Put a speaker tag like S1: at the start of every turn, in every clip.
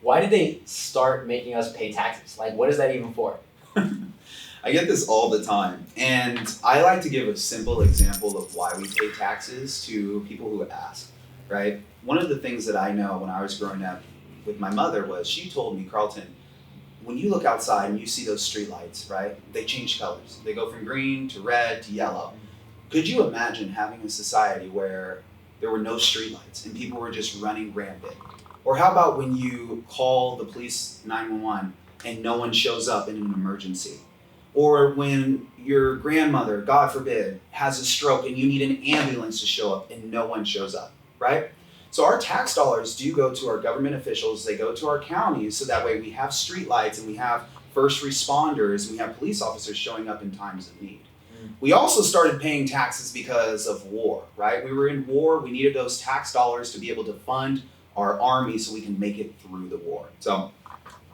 S1: why did they start making us pay taxes? Like, what is that even for?
S2: I get this all the time, and I like to give a simple example of why we pay taxes to people who ask, right? One of the things that I know when I was growing up with my mother was she told me, Carlton, when you look outside and you see those street lights, right, they change colors. They go from green to red to yellow. Could you imagine having a society where there were no street lights and people were just running rampant? Or how about when you call the police 911 and no one shows up in an emergency? Or when your grandmother, God forbid, has a stroke and you need an ambulance to show up and no one shows up, right? So our tax dollars do go to our government officials, they go to our counties, so that way we have street lights and we have first responders and we have police officers showing up in times of need. We also started paying taxes because of war, right? We were in war, we needed those tax dollars to be able to fund our army so we can make it through the war. So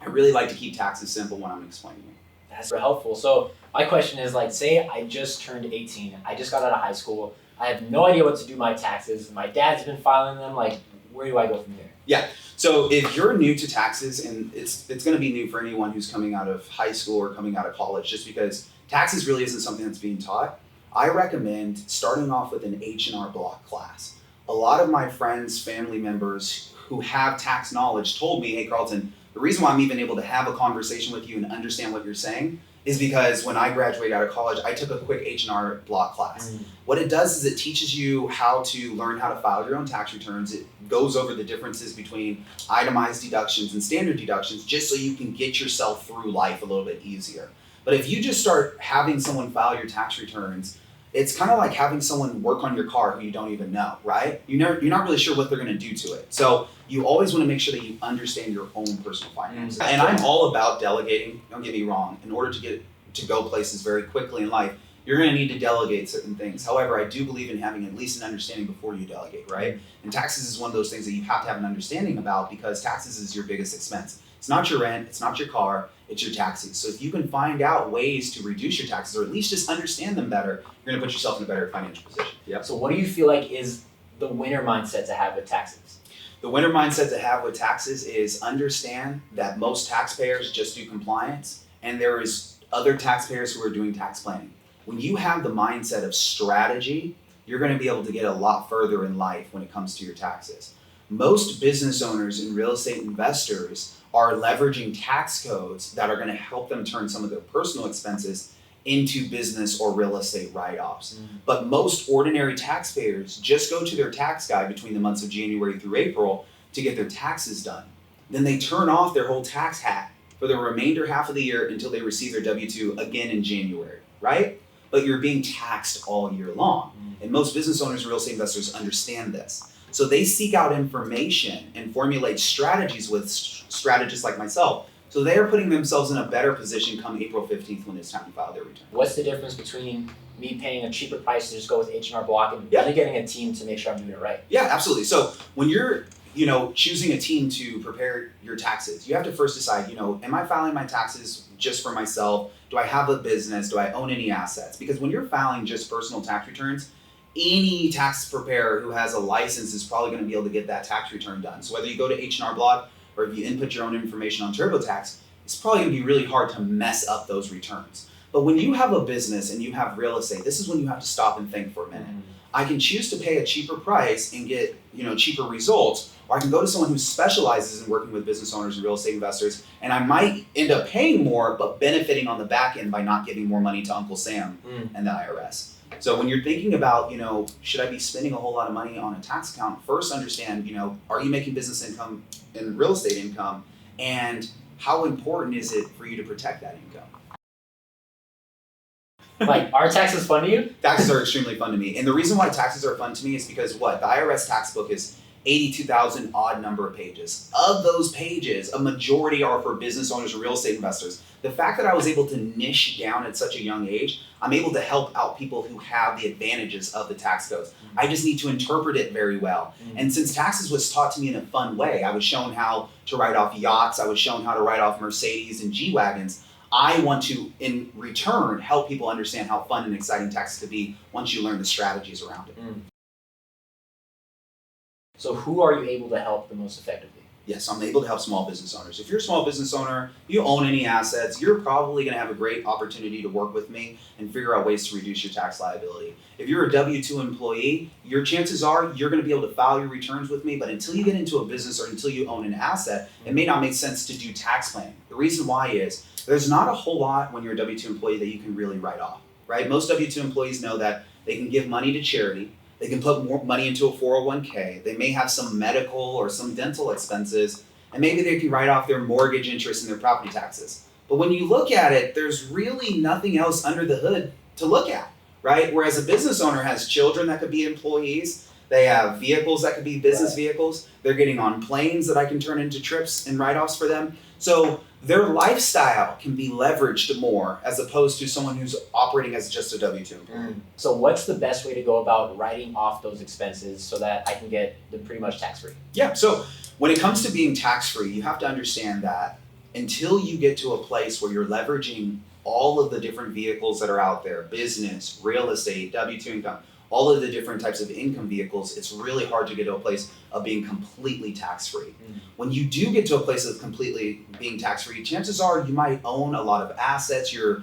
S2: I really like to keep taxes simple when I'm explaining it.
S1: That's very helpful. So my question is, like, say I just turned 18, I just got out of high school, I have no idea what to do my taxes, my dad's been filing them, like, where do I go from here?
S2: Yeah, so if you're new to taxes, and it's going to be new for anyone who's coming out of high school or coming out of college, just because taxes really isn't something that's being taught, I recommend starting off with an H&R Block class. A lot of my friends, family members who have tax knowledge told me, hey Carlton, the reason why I'm even able to have a conversation with you and understand what you're saying is because when I graduated out of college, I took a quick H&R Block class. What it does is it teaches you how to learn how to file your own tax returns. It goes over the differences between itemized deductions and standard deductions just so you can get yourself through life a little bit easier. But if you just start having someone file your tax returns, it's kind of like having someone work on your car who you don't even know, right? You're not really sure what they're going to do to it. So you always want to make sure that you understand your own personal finances. And I'm all about delegating, don't get me wrong. In order to get to go places very quickly in life, you're going to need to delegate certain things. However, I do believe in having at least an understanding before you delegate, right? And taxes is one of those things that you have to have an understanding about because taxes is your biggest expense. It's not your rent, it's not your car, it's your taxes. So if you can find out ways to reduce your taxes or at least just understand them better, you're gonna put yourself in a better financial position. Yep.
S1: So what do you feel like is the winner mindset to have with taxes?
S2: The winner mindset to have with taxes is understand that most taxpayers just do compliance and there is other taxpayers who are doing tax planning. When you have the mindset of strategy, you're gonna be able to get a lot further in life when it comes to your taxes. Most business owners and real estate investors are leveraging tax codes that are going to help them turn some of their personal expenses into business or real estate write-offs. But most ordinary taxpayers just go to their tax guy between the months of January through April to get their taxes done. Then they turn off their whole tax hat for the remainder half of the year until they receive their W-2 again in January, right? But you're being taxed all year long. And most business owners and real estate investors understand this. So they seek out information and formulate strategies with strategists like myself. So they are putting themselves in a better position come April 15th when it's time to file their return.
S1: What's the difference between me paying a cheaper price to just go with H&R Block and really getting a team to make sure I'm doing it right?
S2: Yeah, absolutely. So when you're choosing a team to prepare your taxes, you have to first decide, am I filing my taxes just for myself? Do I have a business? Do I own any assets? Because when you're filing just personal tax returns, any tax preparer who has a license is probably going to be able to get that tax return done. So whether you go to H&R Block or if you input your own information on TurboTax, it's probably going to be really hard to mess up those returns. But when you have a business and you have real estate, this is when you have to stop and think for a minute. I can choose to pay a cheaper price and get cheaper results, or I can go to someone who specializes in working with business owners and real estate investors, and I might end up paying more but benefiting on the back end by not giving more money to Uncle Sam and the IRS. So when you're thinking about, should I be spending a whole lot of money on a tax account, first understand, are you making business income and real estate income, and how important is it for you to protect that income?
S1: Like, are taxes fun to you?
S2: Taxes are extremely fun to me. And the reason why taxes are fun to me is because the IRS tax book is 82,000 odd number of pages. Of those pages, a majority are for business owners and real estate investors. The fact that I was able to niche down at such a young age, I'm able to help out people who have the advantages of the tax codes. I just need to interpret it very well. And since taxes was taught to me in a fun way, I was shown how to write off yachts, I was shown how to write off Mercedes and G-Wagons. I want to, in return, help people understand how fun and exciting taxes could be once you learn the strategies around it.
S1: So who are you able to help the most effectively?
S2: Yes, I'm able to help small business owners. If you're a small business owner, you own any assets, you're probably going to have a great opportunity to work with me and figure out ways to reduce your tax liability. If you're a W-2 employee, your chances are you're going to be able to file your returns with me, but until you get into a business or until you own an asset, it may not make sense to do tax planning. The reason why is there's not a whole lot when you're a W-2 employee that you can really write off, right? Most W-2 employees know that they can give money to charity. They can put more money into a 401k. They may have some medical or some dental expenses, and maybe they can write off their mortgage interest and their property taxes. But when you look at it, there's really nothing else under the hood to look at, right? Whereas a business owner has children that could be employees. They have vehicles that could be business vehicles. They're getting on planes that I can turn into trips and write-offs for them. So their lifestyle can be leveraged more as opposed to someone who's operating as just a W-2 employee.
S1: So what's the best way to go about writing off those expenses so that I can get them pretty much tax-free?
S2: Yeah, so when it comes to being tax-free, you have to understand that until you get to a place where you're leveraging all of the different vehicles that are out there, business, real estate, W-2 income, all of the different types of income vehicles, it's really hard to get to a place of being completely tax-free. When you do get to a place of completely being tax-free, chances are you might own a lot of assets, you're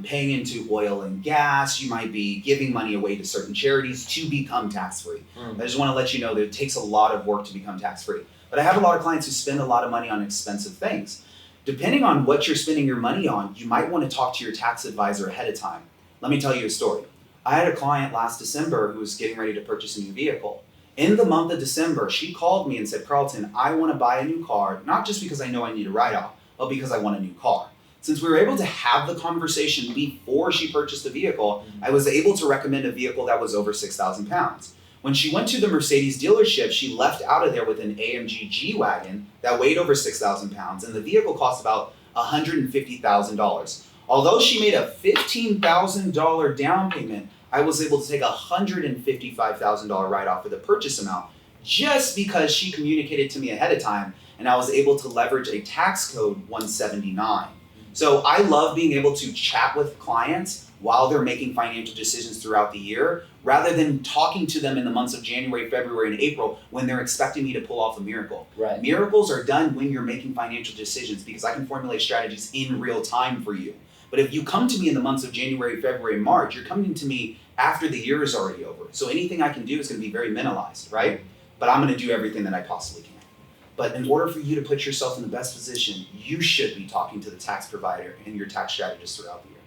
S2: paying into oil and gas, you might be giving money away to certain charities to become tax-free. I just want to let you know that it takes a lot of work to become tax-free. But I have a lot of clients who spend a lot of money on expensive things. Depending on what you're spending your money on, you might want to talk to your tax advisor ahead of time. Let me tell you a story. I had a client last December who was getting ready to purchase a new vehicle. In the month of December, she called me and said, Carlton, I want to buy a new car, not just because I know I need a write-off, but because I want a new car. Since we were able to have the conversation before she purchased the vehicle, I was able to recommend a vehicle that was over 6,000 pounds. When she went to the Mercedes dealership, she left out of there with an AMG G-Wagon that weighed over 6,000 pounds, and the vehicle cost about $150,000. Although she made a $15,000 down payment, I was able to take a $155,000 write-off for the purchase amount just because she communicated to me ahead of time, and I was able to leverage a tax code 179. So I love being able to chat with clients while they're making financial decisions throughout the year, rather than talking to them in the months of January, February, and April when they're expecting me to pull off a miracle.
S1: Right.
S2: Miracles are done when you're making financial decisions because I can formulate strategies in real time for you. But if you come to me in the months of January, February, and March, you're coming to me after the year is already over. So anything I can do is going to be very minimalized, right? But I'm going to do everything that I possibly can. But in order for you to put yourself in the best position, you should be talking to the tax provider and your tax strategist throughout the year.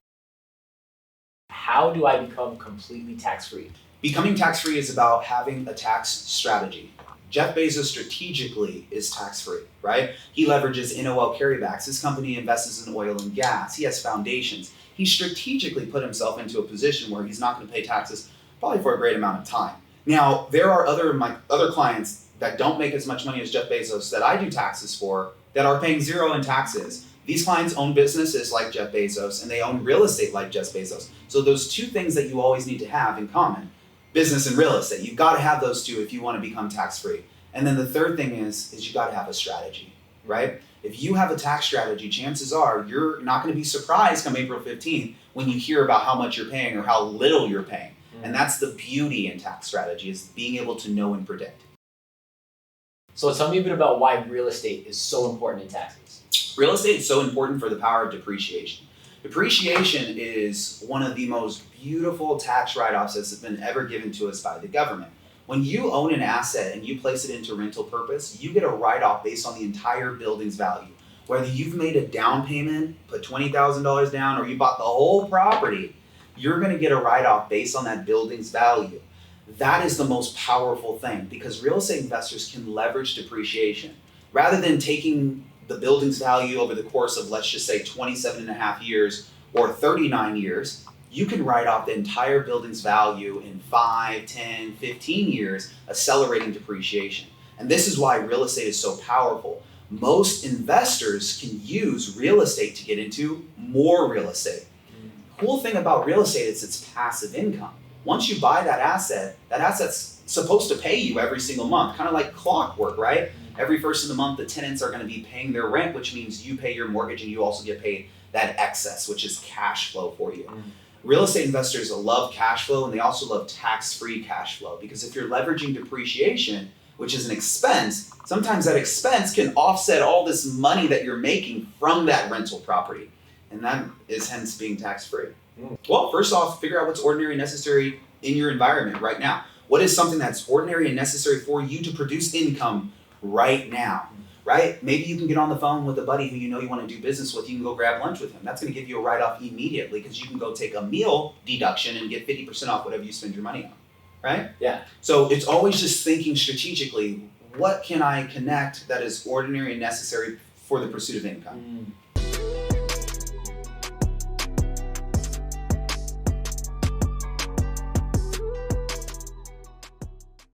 S1: How do I become completely tax-free?
S2: Becoming tax-free is about having a tax strategy. Jeff Bezos strategically is tax-free, right? He leverages NOL carrybacks. His company invests in oil and gas. He has foundations. He strategically put himself into a position where he's not going to pay taxes probably for a great amount of time. Now, there are my other clients that don't make as much money as Jeff Bezos that I do taxes for that are paying zero in taxes. These clients own businesses like Jeff Bezos and they own real estate like Jeff Bezos. So those two things that you always need to have in common, business and real estate, you've got to have those two if you want to become tax-free. And then the third thing is you got to have a strategy, right? If you have a tax strategy, chances are you're not going to be surprised come April 15th when you hear about how much you're paying or how little you're paying. And that's the beauty in tax strategy, is being able to know and predict.
S1: So tell me a bit about why real estate is so important in taxes.
S2: Real estate is so important for the power of depreciation. Depreciation is one of the most beautiful tax write-offs that's been ever given to us by the government. When you own an asset and you place it into rental purpose, you get a write-off based on the entire building's value. Whether you've made a down payment, put $20,000 down, or you bought the whole property, you're going to get a write-off based on that building's value. That is the most powerful thing because real estate investors can leverage depreciation. Rather than taking the building's value over the course of, let's just say, 27 and a half years or 39 years, you can write off the entire building's value in 5, 10, 15 years, accelerating depreciation. And this is why real estate is so powerful. Most investors can use real estate to get into more real estate. Cool thing about real estate is it's passive income. Once you buy that asset's supposed to pay you every single month, kind of like clockwork, right? Every first of the month, the tenants are going to be paying their rent, which means you pay your mortgage and you also get paid that excess, which is cash flow for you. Real estate investors love cash flow and they also love tax-free cash flow because if you're leveraging depreciation, which is an expense, sometimes that expense can offset all this money that you're making from that rental property. And that is hence being tax-free. Well, first off, figure out what's ordinary and necessary in your environment right now. What is something that's ordinary and necessary for you to produce income right now, right? Maybe you can get on the phone with a buddy who you know you want to do business with. You can go grab lunch with him. That's going to give you a write-off immediately because you can go take a meal deduction and get 50% off whatever you spend your money on, right?
S1: Yeah.
S2: So it's always just thinking strategically, what can I connect that is ordinary and necessary for the pursuit of income?